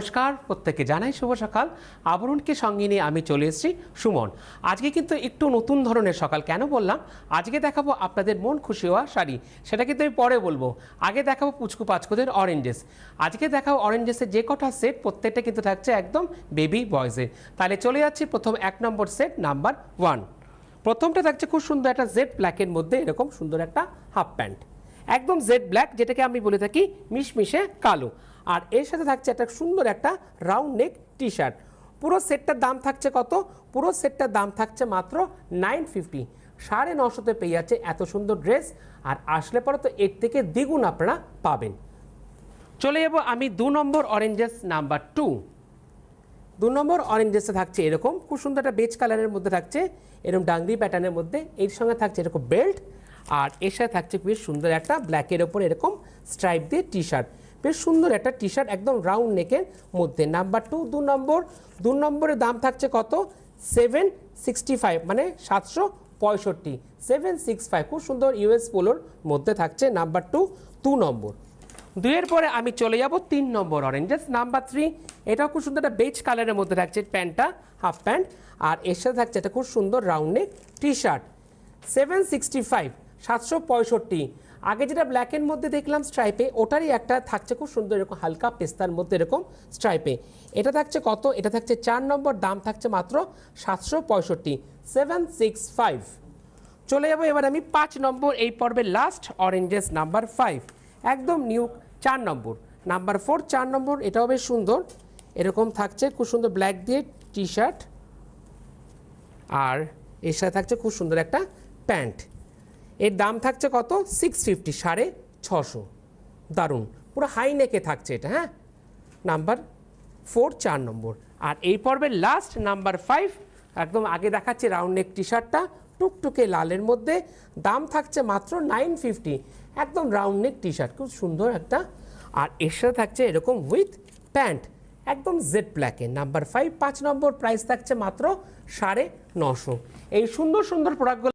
নমস্কার, প্রত্যেককে জানাই শুভ সকাল। আবরণকে সঙ্গে নিয়ে আমি চলে এসেছি সুমন। আজকে কিন্তু একটু নতুন ধরনের সকাল। কেন বললাম? আজকে দেখাবো আপনাদের মন খুশি হওয়া শাড়ি, সেটা কিন্তু আমি পরে বলবো। আগে দেখাবো পুচকু পাচকুদের অরেঞ্জেস। আজকে দেখাবো অরেঞ্জেসের যে কটা সেট, প্রত্যেকটা কিন্তু থাকছে একদম বেবি বয়েজের। তাহলে চলে যাচ্ছি প্রথম 1 নম্বর সেট নাম্বার 1। প্রথমটা থাকছে খুব সুন্দর একটা জেড ব্ল্যাকের মধ্যে এরকম সুন্দর একটা হাফ প্যান্ট, একদম জেড ব্ল্যাক, যেটাকে আমি বলে থাকি মিশমিশে কালো। আর এর সাথে থাকছে একটা সুন্দর একটা রাউন্ড নেক টি শার্ট। পুরো সেটটার দাম থাকছে কত? পুরো সেটটার দাম থাকছে মাত্র 950। 950 পেয়ে যাচ্ছে এত সুন্দর ড্রেস। আর আসলে পরে তো এর থেকে দ্বিগুণ আপনারা পাবেন। চলে যাবো আমি 2 নম্বর অরেঞ্জেস নাম্বার 2। 2 নম্বর অরেঞ্জেসে থাকছে এরকম খুব সুন্দর একটা বেজ কালারের মধ্যে থাকছে এরকম ডাংরি প্যাটার্নের মধ্যে, এর সঙ্গে থাকছে এরকম বেল্ট। আর এর সাথে থাকছে বেশ সুন্দর একটা ব্ল্যাকের ওপর এরকম স্ট্রাইপ দিয়ে টি শার্ট। বেশ সুন্দর একটা টি শার্ট একদম রাউন্ড নেকের মধ্যে। নাম্বার 2 2 নম্বরের দাম থাকছে কত? 765, মানে 765। 765 খুব সুন্দর ইউএস পোলোর মধ্যে থাকছে নাম্বার 2 নম্বর। 2-এর পরে আমি চলে যাব 3 নম্বর অরেঞ্জেস নাম্বার 3। এটাও খুব সুন্দর একটা বেজ কালারের মধ্যে থাকছে প্যান্টটা, হাফ প্যান্ট। আর এর সাথে থাকছে একটা খুব সুন্দর রাউন্ড নেক টি শার্ট। 765, 765। আগে যেটা ব্ল্যাকের মধ্যে দেখলাম স্ট্রাইপে, ওটারই একটা থাকছে খুব সুন্দর এরকম হালকা পেস্তার মধ্যে এরকম স্ট্রাইপে। এটা থাকছে কত? এটা থাকছে 4 নম্বর, দাম থাকছে মাত্র 765, 765। চলে যাবো এবার আমি 5 নম্বর এই পর্বের লাস্ট অরেঞ্জেস নাম্বার 5, একদম নিউ 4 নম্বর। নাম্বার 4 4 নম্বর, এটাও বেশ সুন্দর এরকম থাকছে খুব সুন্দর ব্ল্যাক দিয়ে টি শার্ট। আর এর সাথে থাকছে খুব সুন্দর একটা প্যান্ট। এর দাম থাকছে কত? 650, 650। দারুণ, পুরো হাই নেকে থাকছে এটা। হ্যাঁ, নাম্বার 4 4 নম্বর। আর এই পর্বের লাস্ট নাম্বার 5, একদম আগে দেখাচ্ছে রাউন্ড নেক টি শার্টটা টুকটুকে লালের মধ্যে, দাম থাকছে মাত্র 950। একদম রাউন্ড নেক টি শার্ট, খুব সুন্দর একটা। আর এর সাথে থাকছে এরকম উইথ প্যান্ট, একদম জেড ব্ল্যাকে। নাম্বার 5 5 নম্বর, প্রাইস থাকছে মাত্র 950। এই সুন্দর সুন্দর প্রোডাক্টগুলো